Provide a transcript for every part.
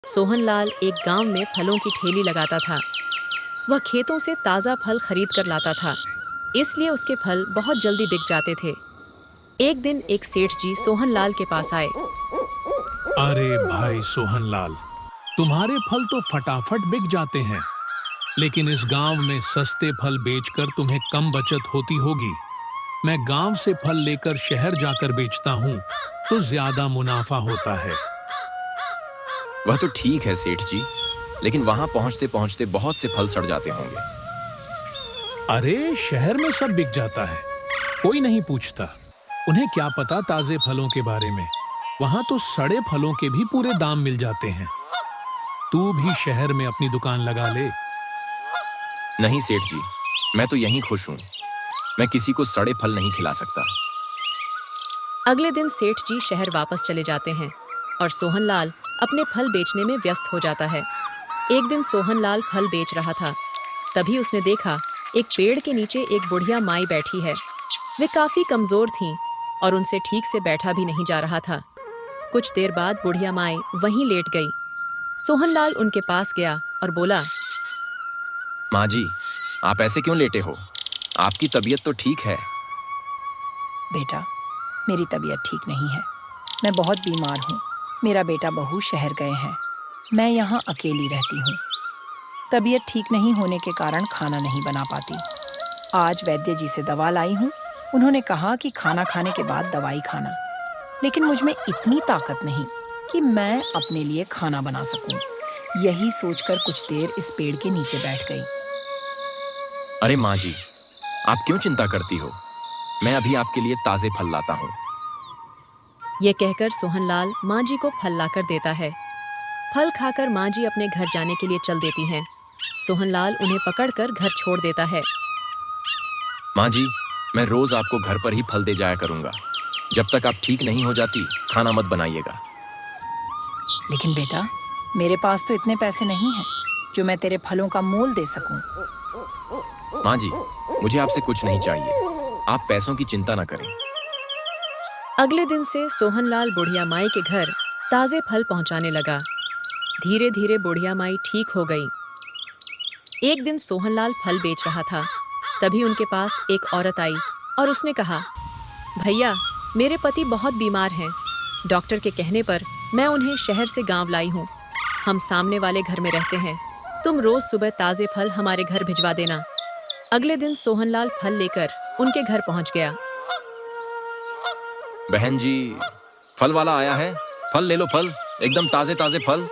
सोहनलाल एक गांव में फलों की ठेली लगाता था। वह खेतों से ताज़ा फल खरीद कर लाता था, इसलिए उसके फल बहुत जल्दी बिक जाते थे। एक दिन एक सेठ जी सोहनलाल के पास आए। अरे भाई सोहनलाल, तुम्हारे फल तो फटाफट बिक जाते हैं, लेकिन इस गांव में सस्ते फल बेचकर तुम्हें कम बचत होती होगी। मैं गांव से फल लेकर शहर जाकर बेचता हूँ तो ज्यादा मुनाफा होता है। वह तो ठीक है सेठ जी, लेकिन वहां पहुंचते पहुंचते बहुत से फल सड़ जाते होंगे। अरे शहर में सब बिक जाता है, कोई नहीं पूछता। उन्हें क्या पता ताजे फलों के बारे में। वहां तो सड़े फलों के भी पूरे दाम मिल जाते हैं। तू भी शहर में अपनी दुकान लगा ले। नहीं सेठ जी, मैं तो यहीं खुश हूं। मैं किसी को सड़े फल नहीं खिला सकता। अगले दिन सेठ जी शहर वापस चले जाते हैं और सोहनलाल अपने फल बेचने में व्यस्त हो जाता है। एक दिन सोहनलाल फल बेच रहा था, तभी उसने देखा एक पेड़ के नीचे एक बुढ़िया माई बैठी है। वे काफी कमजोर थीं और उनसे ठीक से बैठा भी नहीं जा रहा था। कुछ देर बाद बुढ़िया माई वहीं लेट गई। सोहनलाल उनके पास गया और बोला, माँ जी, आप ऐसे क्यों लेटे हो? आपकी तबीयत तो ठीक है। बेटा, मेरी तबीयत ठीक नहीं है। मैं बहुत बीमार हूँ। मेरा बेटा बहू शहर गए हैं। मैं यहाँ अकेली रहती हूँ। तबीयत ठीक नहीं होने के कारण खाना नहीं बना पाती। आज वैद्य जी से दवा लाई हूँ। उन्होंने कहा कि खाना खाने के बाद दवाई खाना, लेकिन मुझ में इतनी ताकत नहीं कि मैं अपने लिए खाना बना सकूं। यही सोचकर कुछ देर इस पेड़ के नीचे बैठ गई। अरे माँ जी, आप क्यों चिंता करती हो? मैं अभी आपके लिए ताजे फल लाता हूँ। यह कहकर सोहनलाल माँ जी को फल लाकर देता है। फल खाकर माँ जी अपने घर जाने के लिए चल देती हैं। सोहनलाल उन्हें पकड़कर घर छोड़ देता है। माँ जी, मैं रोज आपको घर पर ही फल दे जाया करूंगा। जब तक आप ठीक नहीं हो जाती, खाना मत बनाइएगा। लेकिन बेटा, मेरे पास तो इतने पैसे नहीं हैं जो मैं तेरे फलों का मोल दे सकूं। माँ जी, मुझे आपसे कुछ नहीं चाहिए। आप पैसों की चिंता न करें। अगले दिन से सोहनलाल बुढ़िया माई के घर ताजे फल पहुंचाने लगा। धीरे धीरे बुढ़िया माई ठीक हो गई। एक दिन सोहनलाल फल बेच रहा था, तभी उनके पास एक औरत आई और उसने कहा, भैया, मेरे पति बहुत बीमार हैं। डॉक्टर के कहने पर मैं उन्हें शहर से गांव लाई हूँ। हम सामने वाले घर में रहते हैं। तुम रोज सुबह ताजे फल हमारे घर भिजवा देना। अगले दिन सोहनलाल फल लेकर उनके घर पहुंच गया। बहन जी, फल वाला आया है। फल ले लो, फल एकदम ताजे ताजे फल।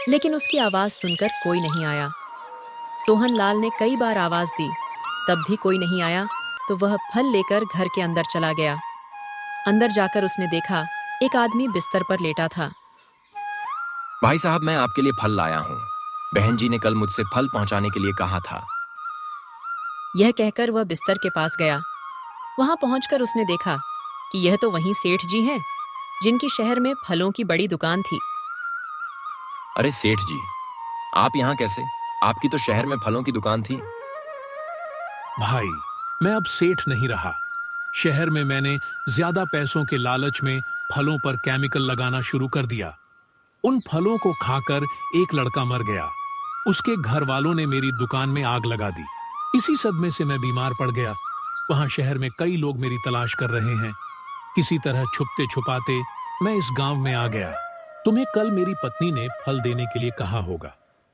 लेकिन उसकी आवाज सुनकर कोई नहीं आया। सोहनलाल ने कई बार आवाज दी, तब भी कोई नहीं आया, तो वह फल लेकर घर के अंदर चला गया। अंदर जाकर उसने देखा एक आदमी बिस्तर पर लेटा था। भाई साहब, मैं आपके लिए फल लाया हूँ। बहन जी ने कल मुझसे फल पहुंचाने के लिए कहा था। यह कहकर वह बिस्तर के पास गया। वहां पहुंचकर उसने देखा कि यह तो वही सेठ जी हैं, जिनकी शहर में फलों की बड़ी दुकान थी। अरे सेठ जी, आप यहाँ कैसे? आपकी तो शहर में फलों की दुकान थी। भाई, मैं अब सेठ नहीं रहा। शहर में मैंने ज्यादा पैसों के लालच में फलों पर केमिकल लगाना शुरू कर दिया। उन फलों को खाकर एक लड़का मर गया। उसके घर वालों ने मेरी दुकान में आग लगा दी। इसी सदमे से मैं बीमार पड़ गया। वहां शहर में कई लोग मेरी तलाश कर रहे हैं। किसी तरह छुपते छुपाते मैं इस गांव में आ गया। तुम्हें कल मेरी पत्नी ने फल देने के लिए कहा होगा,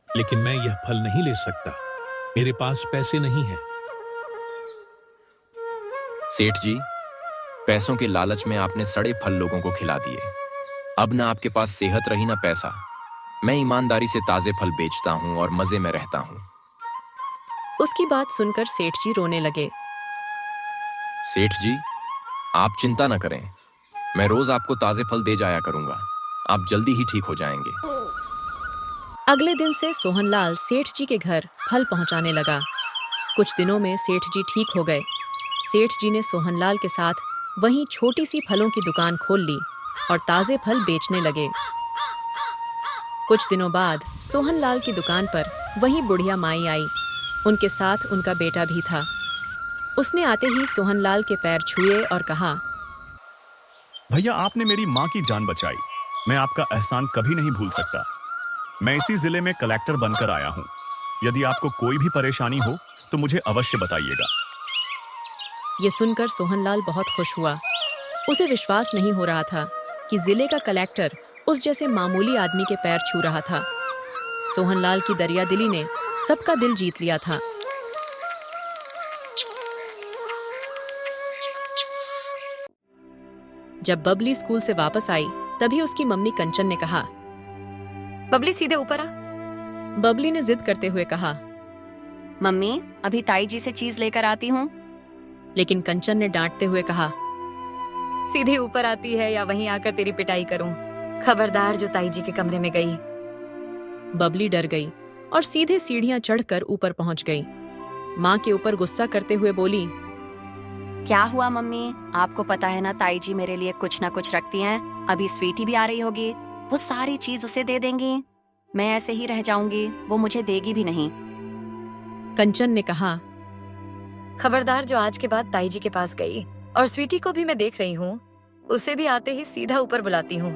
लेकिन मैं यह फल नहीं ले सकता। मेरे पास पैसे नहीं हैं। सेठ जी, पैसों के लालच में आपने सड़े फल लोगों को खिला दिए। अब ना आपके पास सेहत रही ना पैसा। मैं ईमानदारी से ताजे फल बेचता हूँ और मजे में रहता हूँ। उसकी बात सुनकर सेठ जी रोने लगे। सेठ जी, आप चिंता न करें। मैं रोज आपको ताजे फल दे जाया करूंगा। आप जल्दी ही ठीक हो जाएंगे। अगले दिन से सोहनलाल सेठ जी के घर फल पहुंचाने लगा। कुछ दिनों में सेठ जी ठीक हो गए। सेठ जी ने सोहनलाल के साथ वहीं छोटी सी फलों की दुकान खोल ली और ताजे फल बेचने लगे। कुछ दिनों बाद सोहनलाल की दुकान पर वहीं बुढ़िया माई आई। उनके साथ उनका बेटा भी था। उसने आते ही सोहनलाल के पैर छुए और कहा, भैया, आपने मेरी माँ की जान बचाई। मैं आपका एहसान कभी नहीं भूल सकता। मैं इसी जिले में कलेक्टर बनकर आया हूँ। यदि आपको कोई भी परेशानी हो तो मुझे अवश्य बताइएगा। ये सुनकर सोहनलाल बहुत खुश हुआ। उसे विश्वास नहीं हो रहा था कि जिले का कलेक्टर उस जैसे मामूली आदमी के पैर छू रहा था। सोहनलाल की दरियादिली ने सबका दिल जीत लिया था। जब बबली स्कूल से वापस आई तभी उसकी मम्मी कंचन ने कहा, बबली सीधे ऊपर आ। बबली ने जिद करते हुए कहा, मम्मी अभी ताई जी से चीज लेकर आती हूँ। लेकिन कंचन ने डांटते हुए कहा, सीधे ऊपर आती है या वहीं आकर तेरी पिटाई करूं। खबरदार जो ताई जी के कमरे में गई। बबली डर गई और सीधे सीढ़ियां चढ़कर ऊपर पहुंच गई। माँ के ऊपर गुस्सा करते हुए बोली, क्या हुआ मम्मी? आपको पता है ना ताई जी मेरे लिए कुछ ना कुछ रखती हैं। अभी स्वीटी भी आ रही होगी, वो सारी चीज उसे दे देंगी। मैं ऐसे ही रह जाऊंगी, वो मुझे देगी भी नहीं। कंचन ने कहा, खबरदार जो आज के बाद ताई जी के पास गई। और स्वीटी को भी मैं देख रही हूँ, उसे भी आते ही सीधा ऊपर बुलाती हूँ।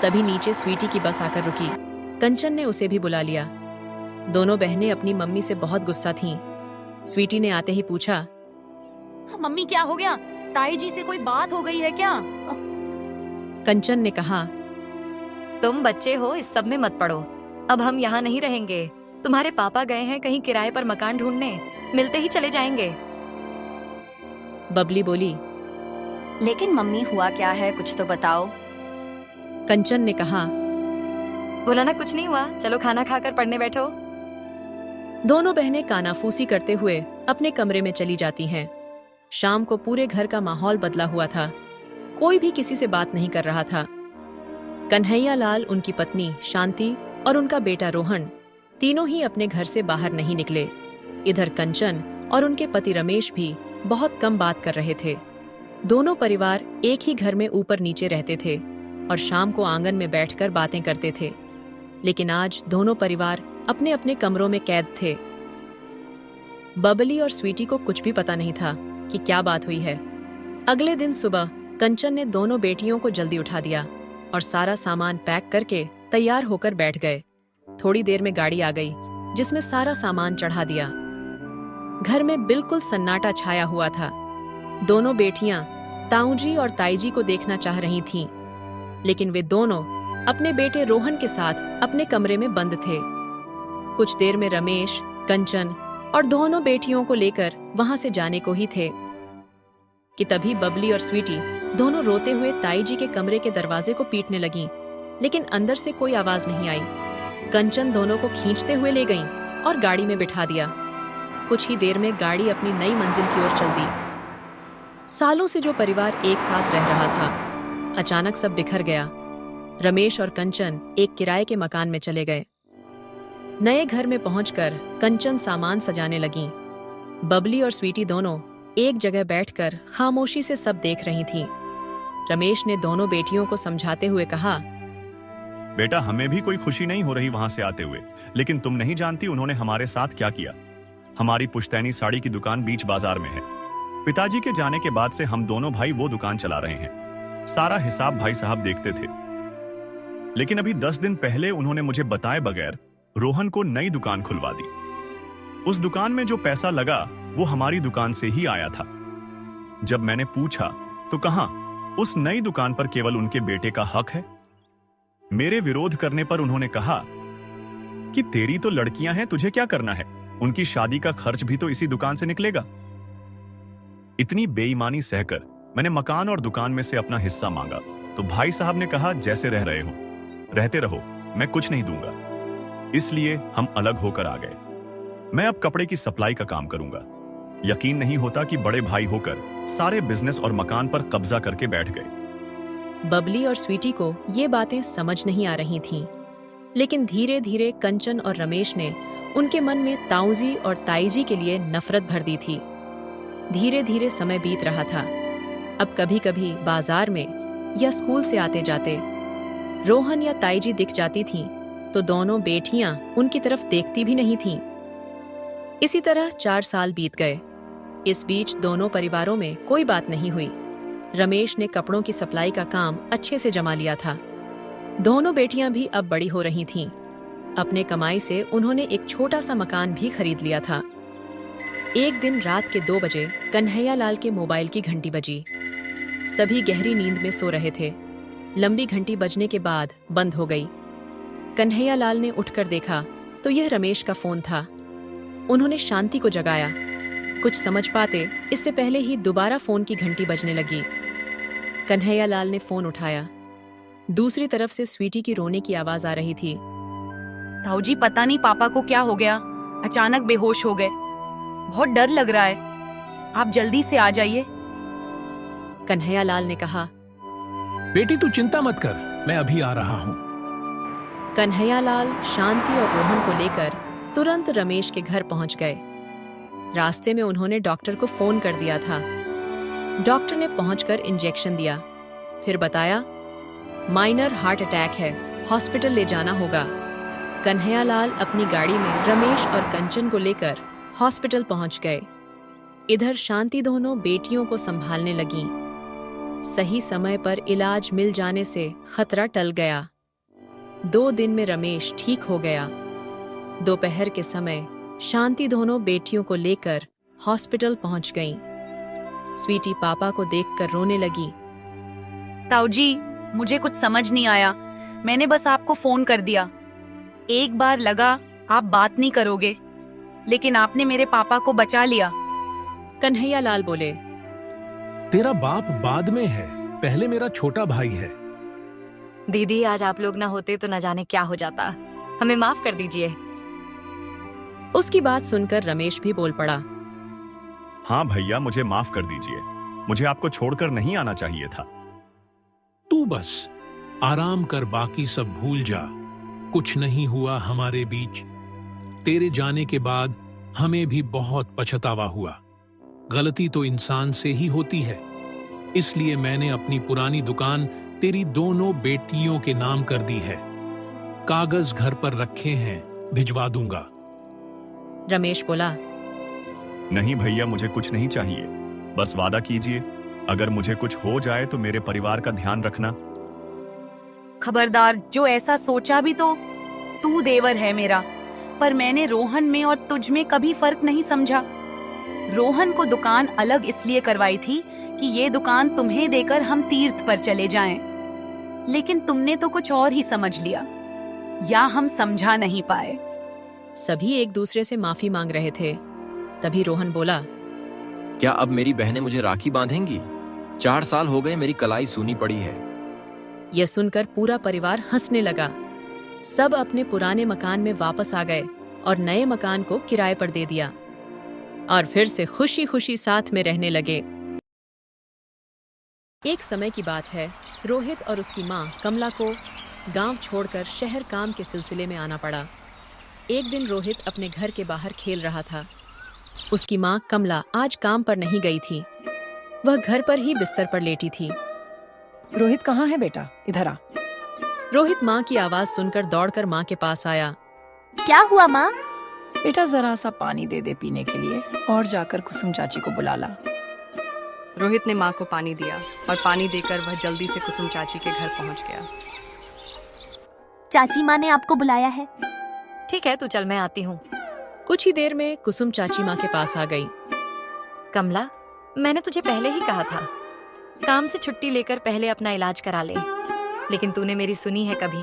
तभी नीचे स्वीटी की बस आकर रुकी। कंचन ने उसे भी बुला लिया। दोनों बहनें अपनी मम्मी से बहुत गुस्सा थीं। स्वीटी ने आते ही पूछा, मम्मी क्या हो गया? ताई जी से कोई बात हो गई है क्या? कंचन ने कहा, तुम बच्चे हो, इस सब में मत पड़ो। अब हम यहाँ नहीं रहेंगे। तुम्हारे पापा गए हैं कहीं किराए पर मकान ढूंढने, मिलते ही चले जाएंगे। बबली बोली। लेकिन मम्मी हुआ क्या है, कुछ तो बताओ। कंचन ने कहा, बोला ना कुछ नहीं हुआ, चलो खाना खाकर पढ़ने बैठो। दोनों बहनें कानाफूसी करते हुए अपने कमरे में चली जाती हैं। शाम को पूरे घर का माहौल बदला हुआ था। कोई भी किसी से बात नहीं कर रहा था। कन्हैया लाल, उनकी पत्नी शांति और उनका बेटा रोहन तीनों ही अपने घर से बाहर नहीं निकले। इधर कंचन और उनके पति रमेश भी बहुत कम बात कर रहे थे। दोनों परिवार एक ही घर में ऊपर नीचे रहते थे और शाम को आंगन में बैठकर बातें करते थे। लेकिन आज दोनों परिवार अपने अपने कमरों में कैद थे। बबली और स्वीटी को कुछ भी पता नहीं था कि क्या बात हुई है। अगले दिन सुबह कंचन ने दोनों बेटियों को जल्दी उठा दिया और सारा सामान पैक करके तैयार होकर बैठ गए। थोड़ी देर में गाड़ी आ गई जिसमें सारा सामान चढ़ा दिया। घर में बिल्कुल सन्नाटा छाया हुआ था। दोनों बेटियां ताऊजी और ताईजी को देखना चाह रही थीं, लेकिन वे दोनों अपने बेटे रोहन के साथ अपने कमरे में बंद थे। कुछ देर में रमेश, कंचन और दोनों बेटियों को लेकर वहां से जाने को ही थे कि तभी बबली और स्वीटी दोनों रोते हुए ताई जी के कमरे के दरवाजे को पीटने लगीं, लेकिन अंदर से कोई आवाज नहीं आई। कंचन दोनों को खींचते हुए ले गईं और गाड़ी में बिठा दिया। कुछ ही देर में गाड़ी अपनी नई मंजिल की ओर चल दी। सालों से जो परिवार एक साथ रह रहा था, अचानक सब बिखर गया। रमेश और कंचन एक किराए के मकान में चले गए। नए घर में पहुंचकर कंचन सामान सजाने लगीं। बबली और स्वीटी दोनों एक जगह बैठकर खामोशी से सब देख रही थीं। रमेश ने दोनों बेटियों को समझाते हुए कहा, बेटा, हमें भी कोई खुशी नहीं हो रही वहां से आते हुए, लेकिन तुम नहीं जानती उन्होंने हमारे साथ क्या किया। हमारी पुश्तैनी साड़ी की दुकान बीच बाजार में है। पिताजी के जाने के बाद से हम दोनों भाई वो दुकान चला रहे हैं। सारा हिसाब भाई साहब देखते थे, लेकिन अभी 10 दिन पहले उन्होंने मुझे बताए बगैर रोहन को नई दुकान खुलवा दी। उस दुकान में जो पैसा लगा वो हमारी दुकान से ही आया था। जब मैंने पूछा तो कहा उस नई दुकान पर केवल उनके बेटे का हक है। मेरे विरोध करने पर उन्होंने कहा कि तेरी तो लड़कियां हैं, तुझे क्या करना है, उनकी शादी का खर्च भी तो इसी दुकान से निकलेगा। इतनी बेईमानी सहकर मैंने मकान और दुकान में से अपना हिस्सा मांगा तो भाई साहब ने कहा, जैसे रह रहे हो रहते रहो, मैं कुछ नहीं दूंगा। इसलिए हम अलग होकर आ गए। मैं अब कपड़े की सप्लाई का काम करूंगा। यकीन नहीं होता कि बड़े भाई होकर सारे बिजनेस और मकान पर कब्जा करके बैठ गए। बबली और स्वीटी को ये बातें समझ नहीं आ रही थीं, लेकिन धीरे धीरे कंचन और रमेश ने उनके मन में ताऊजी और ताईजी के लिए नफरत भर दी थी। धीरे धीरे समय बीत रहा था। अब कभी कभी बाजार में या स्कूल से आते जाते रोहन या ताईजी दिख जाती थीं, तो दोनों बेटियां उनकी तरफ देखती भी नहीं थीं। इसी तरह 4 साल बीत गए। इस बीच दोनों परिवारों में कोई बात नहीं हुई। रमेश ने कपड़ों की सप्लाई का काम अच्छे से जमा लिया था। दोनों बेटियां भी अब बड़ी हो रही थीं। अपने कमाई से उन्होंने एक छोटा सा मकान भी खरीद लिया था। एक दिन रात के 2 बजे कन्हैया लाल के मोबाइल की घंटी बजी। सभी गहरी नींद में सो रहे थे। लंबी घंटी बजने के बाद बंद हो गई। कन्हैया लाल ने उठकर देखा तो यह रमेश का फोन था। उन्होंने शांति को जगाया। कुछ समझ पाते इससे पहले ही दोबारा फोन की घंटी बजने लगी। कन्हैया लाल ने फोन उठाया। दूसरी तरफ से स्वीटी की रोने की आवाज आ रही थी। ताऊ जी, पता नहीं पापा को क्या हो गया, अचानक बेहोश हो गए। बहुत डर लग रहा है, आप जल्दी से आ जाइए। कन्हैया लाल ने कहा। बेटी तू चिंता मत कर, मैं अभी आ रहा हूं। कन्हैया लाल शांति और रोहन को लेकर तुरंत रमेश के घर पहुंच गए। रास्ते में उन्होंने डॉक्टर को फोन कर दिया था। डॉक्टर ने पहुंचकर इंजेक्शन दिया, फिर बताया माइनर हार्ट अटैक है, हॉस्पिटल ले जाना होगा। कन्हैया लाल अपनी गाड़ी में रमेश और कंचन को लेकर हॉस्पिटल पहुंच गए। इधर शांति दोनों बेटियों को संभालने लगी। सही समय पर इलाज मिल जाने से खतरा टल गया। 2 दिन में रमेश ठीक हो गया। दोपहर के समय शांति दोनों बेटियों को लेकर हॉस्पिटल पहुंच गईं। स्वीटी पापा को देखकर रोने लगी। ताऊ जी, मुझे कुछ समझ नहीं आया, मैंने बस आपको फोन कर दिया। एक बार लगा आप बात नहीं करोगे, लेकिन आपने मेरे पापा को बचा लिया। कन्हैया लाल बोले। तेरा बाप बाद में है, पहले मेरा छोटा भाई है। दीदी, आज आप लोग ना होते तो न जाने क्या हो जाता। हमें माफ कर दीजिए। उसकी बात सुनकर रमेश भी बोल पड़ा। हाँ भैया, मुझे माफ कर दीजिए, मुझे आपको छोड़कर नहीं आना चाहिए था। तू बस आराम कर, बाकी सब भूल जा। कुछ नहीं हुआ हमारे बीच। तेरे जाने के बाद हमें भी बहुत पछतावा हुआ। गलती तो इंसान से ही होती है, इसलिए मैंने अपनी पुरानी दुकान तेरी दोनों बेटियों के नाम कर दी है। कागज घर पर रखे हैं, भिजवा दूंगा। रमेश बोला। नहीं भैया, मुझे कुछ नहीं चाहिए, बस वादा कीजिए अगर मुझे कुछ हो जाए तो मेरे परिवार का ध्यान रखना। खबरदार, जो ऐसा सोचा भी तो तू देवर है मेरा, पर मैंने रोहन में और तुझ में कभी फर्क नहीं समझा। रोहन को दुकान अलग इसलिए करवाई थी कि ये दुकान तुम्हें देकर हम तीर्थ पर चले जाएं। लेकिन तुमने तो कुछ और ही समझ लिया, या हम समझा नहीं पाए। सभी एक दूसरे से माफी मांग रहे थे। तभी रोहन बोला। क्या अब मेरी बहनें मुझे राखी बांधेंगी? 4 साल हो गए मेरी कलाई सूनी पड़ी है। यह सुनकर पूरा परिवार हंसने लगा। सब अपने पुराने मकान में वापस आ गए और नए मकान को किराए पर दे दिया और फिर से खुशी खुशी साथ में रहने लगे। एक समय की बात है, रोहित और उसकी माँ कमला को गांव छोड़कर शहर काम के सिलसिले में आना पड़ा। एक दिन रोहित अपने घर के बाहर खेल रहा था। उसकी माँ कमला आज काम पर नहीं गई थी। वह घर पर ही बिस्तर पर लेटी थी। रोहित कहाँ है बेटा? इधर आ। रोहित माँ की आवाज सुनकर दौड़कर माँ के पास आया। क्या हुआ माँ? बेटा जरा सा पानी दे दे पीने के लिए, और जाकर कुसुम चाची को बुला ला। रोहित ने माँ को पानी दिया और पानी देकर वह जल्दी से कुसुम चाची के घर पहुंच गया। चाची माँ ने आपको बुलाया है। ठीक है, तू चल, मैं आती हूँ। कुछ ही देर में कुसुम चाची माँ के पास आ गई। कमला, मैंने तुझे पहले ही कहा था, काम से छुट्टी लेकर पहले अपना इलाज करा ले, लेकिन तूने मेरी सुनी है कभी?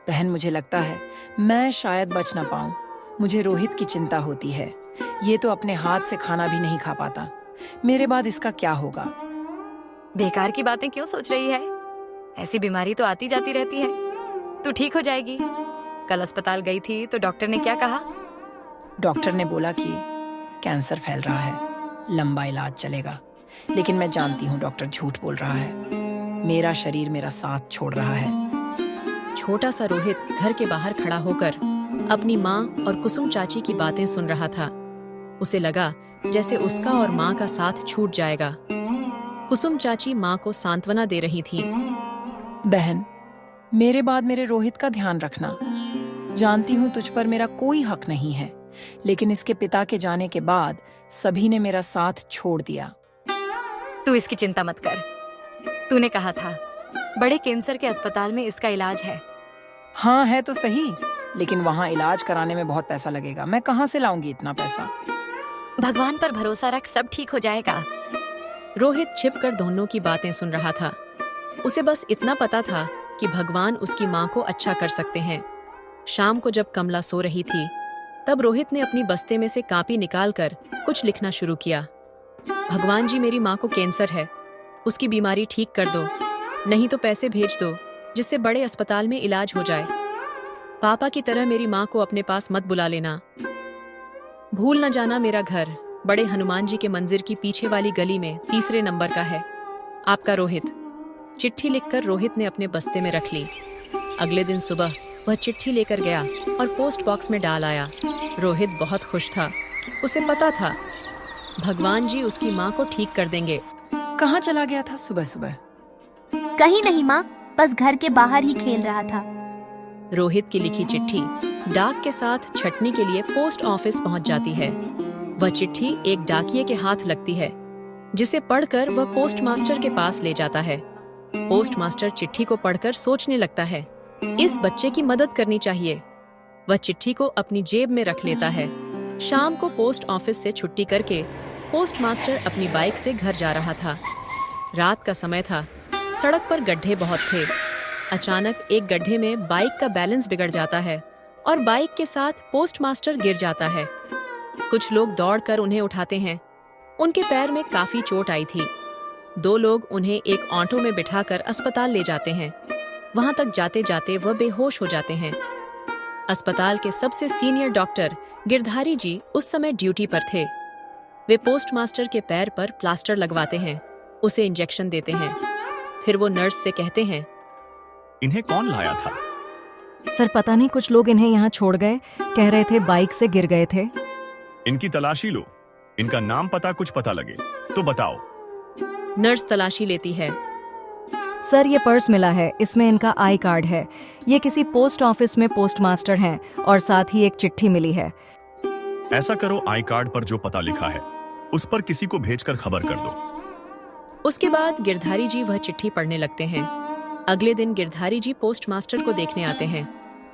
बहन, मुझे लगता है मैं शायद बच ना पाऊं। मुझे रोहित की चिंता होती है। ये तो अपने हाथ से खाना भी नहीं खा पाता। मेरे बाद इसका क्या होगा? बेकार की बातें क्यों सोच रही है? ऐसी बीमारी तो आती जाती रहती है, तू ठीक हो जाएगी। कल अस्पताल गई थी तो डॉक्टर ने क्या कहा? डॉक्टर ने बोला कि कैंसर फैल रहा है, लंबा इलाज चलेगा। लेकिन मैं जानती हूँ डॉक्टर झूठ बोल रहा है। मेरा शरीर मेरा साथ छोड़ रहा है। छोटा सा रोहित घर के बाहर खड़ा होकर अपनी माँ और कुसुम चाची की बातें सुन रहा था। उसे लगा जैसे उसका और माँ का साथ छूट जाएगा। कुसुम चाची माँ को सांत्वना दे रही थी। बहन, मेरे बाद मेरे रोहित का ध्यान रखना। जानती हूँ तुझ पर मेरा कोई हक नहीं है, लेकिन इसके पिता के जाने के बाद सभी ने मेरा साथ छोड़ दिया। तू इसकी चिंता मत कर। तूने कहा था बड़े कैंसर के अस्पताल में इसका इलाज है। हाँ है तो सही, लेकिन वहाँ इलाज कराने में बहुत पैसा लगेगा। मैं कहाँ से लाऊंगी इतना पैसा? भगवान पर भरोसा रख, सब ठीक हो जाएगा। रोहित छिपकर दोनों की बातें सुन रहा था। उसे बस इतना पता था कि भगवान उसकी माँ को अच्छा कर सकते हैं। शाम को जब कमला सो रही थी, तब रोहित ने अपनी बस्ते में से कापी निकालकर कुछ लिखना शुरू किया। भगवान जी, मेरी माँ को कैंसर है, उसकी बीमारी ठीक कर दो, नहीं तो पैसे भेज दो जिससे बड़े अस्पताल में इलाज हो जाए। पापा की तरह मेरी माँ को अपने पास मत बुला लेना। भूल न जाना मेरा घर बड़े हनुमान जी के मंदिर की पीछे वाली गली में 3 नंबर का है। आपका रोहित। चिट्ठी लिखकर रोहित ने अपने बस्ते में रख ली। अगले दिन सुबह वह चिट्ठी लेकर गया और पोस्ट बॉक्स में डाल आया। रोहित बहुत खुश था। उसे पता था भगवान जी उसकी माँ को ठीक कर देंगे। कहाँ चला गया था सुबह सुबह? कहीं नहीं माँ, बस घर के बाहर ही खेल रहा था। रोहित की लिखी चिट्ठी डाक के साथ छटनी के लिए पोस्ट ऑफिस पहुंच जाती है। वह चिट्ठी एक डाकिये के हाथ लगती है, जिसे पढ़कर वह पोस्ट मास्टर के पास ले जाता है। पोस्ट मास्टर चिट्ठी को पढ़कर सोचने लगता है, इस बच्चे की मदद करनी चाहिए। वह चिट्ठी को अपनी जेब में रख लेता है। शाम को पोस्ट ऑफिस से छुट्टी करके पोस्ट मास्टर अपनी बाइक से घर जा रहा था। रात का समय था। सड़क पर गड्ढे बहुत थे। अचानक एक गड्ढे में बाइक का बैलेंस बिगड़ जाता है और बाइक के साथ पोस्ट मास्टर गिर जाता है। कुछ लोग दौड़कर उन्हें उठाते हैं। उनके पैर में काफी चोट आई थी। 2 लोग उन्हें एक ऑटो में बिठाकर अस्पताल ले जाते हैं। वहां तक जाते जाते वह बेहोश हो जाते हैं। अस्पताल के सबसे सीनियर डॉक्टर गिरधारी जी उस समय ड्यूटी पर थे। वे पोस्ट मास्टर के पैर पर प्लास्टर लगवाते हैं, उसे इंजेक्शन देते हैं। फिर वो नर्स से कहते हैं, इन्हें कौन लाया था? सर पता नहीं, कुछ लोग इन्हें यहाँ छोड़ गए, कह रहे थे बाइक से गिर गए थे। इनकी तलाशी लो, इनका नाम पता कुछ पता लगे तो बताओ। नर्स तलाशी लेती है। सर ये पर्स मिला है, इसमें इनका आई कार्ड है। ये किसी पोस्ट ऑफिस में पोस्ट मास्टर हैं और साथ ही एक चिट्ठी मिली है। ऐसा करो, आई कार्ड पर जो पता लिखा है उस पर किसी को भेजकर खबर कर दो। उसके बाद गिरधारी जी वह चिट्ठी पढ़ने लगते हैं। अगले दिन गिरधारी जी पोस्ट मास्टर को देखने आते हैं।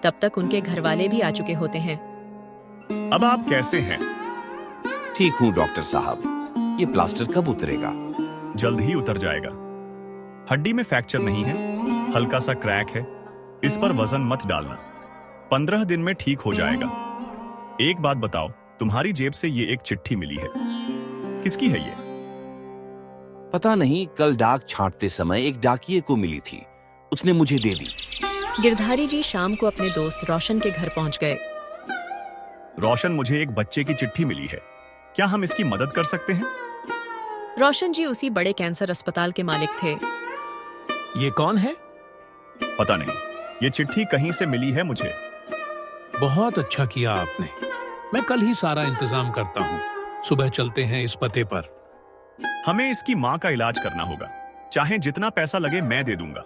तब तक उनके घर वाले भी आ चुके होते हैं। अब आप कैसे हैं? ठीक हूँ डॉक्टर साहब। ये प्लास्टर कब उतरेगा? जल्द ही उतर जाएगा। हड्डी में फ्रैक्चर नहीं है, हल्का सा क्रैक है। इस पर वजन मत डालना, 15 दिन में ठीक हो जाएगा। एक बात बताओ, तुम्हारी जेब से ये एक चिट्ठी मिली है, किसकी है ये? पता नहीं, कल डाक छांटते समय एक डाकिये को मिली थी, उसने मुझे दे दी। गिरधारी जी शाम को अपने दोस्त रोशन के घर पहुंच गए। रोशन, मुझे एक बच्चे की चिट्ठी मिली है, क्या हम इसकी मदद कर सकते हैं? रोशन जी उसी बड़े कैंसर अस्पताल के मालिक थे। ये कौन है? पता नहीं, ये चिट्ठी कहीं से मिली है मुझे। बहुत अच्छा किया आपने। मैं कल ही सारा इंतजाम करता हूँ। सुबह चलते हैं इस पते पर। हमें इसकी माँ का इलाज करना होगा, चाहे जितना पैसा लगे मैं दे दूंगा।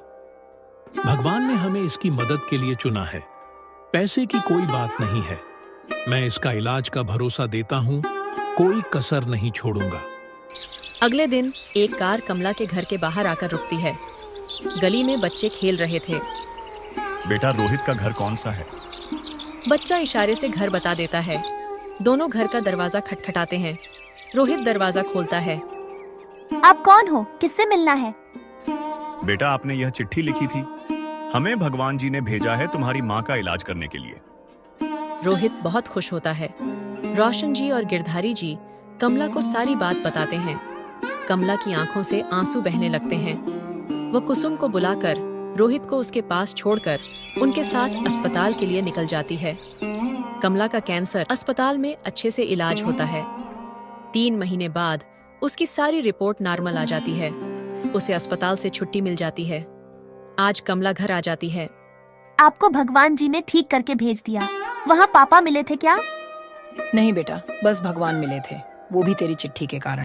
भगवान ने हमें इसकी मदद के लिए चुना है, पैसे की कोई बात नहीं है। मैं इसका इलाज का भरोसा देता हूँ, कोई कसर नहीं छोड़ूंगा। अगले दिन एक कार कमला के घर के बाहर आकर रुकती है। गली में बच्चे खेल रहे थे। बेटा, रोहित का घर कौन सा है? बच्चा इशारे से घर बता देता है। दोनों घर का दरवाजा खटखटाते हैं। रोहित दरवाजा खोलता है। आप कौन हो? किससे मिलना है? बेटा, आपने यह चिट्ठी लिखी थी, हमें भगवान जी ने भेजा है तुम्हारी माँ का इलाज करने के लिए। रोहित बहुत खुश होता है। रोशन जी और गिरधारी जी कमला को सारी बात बताते हैं। कमला की आंखों से आंसू बहने लगते हैं। वह कुसुम को बुलाकर रोहित को उसके पास छोड़कर उनके साथ अस्पताल के लिए निकल जाती है। कमला का कैंसर अस्पताल में अच्छे से इलाज होता है। 3 महीने बाद उसकी सारी रिपोर्ट नॉर्मल आ जाती है। उसे अस्पताल से छुट्टी मिल जाती है। आज कमला घर आ जाती है। आपको भगवान जी ने ठीक करके भेज दिया। वहाँ पापा मिले थे क्या? नहीं बेटा, बस भगवान मिले थे, वो भी तेरी चिट्ठी के कारण।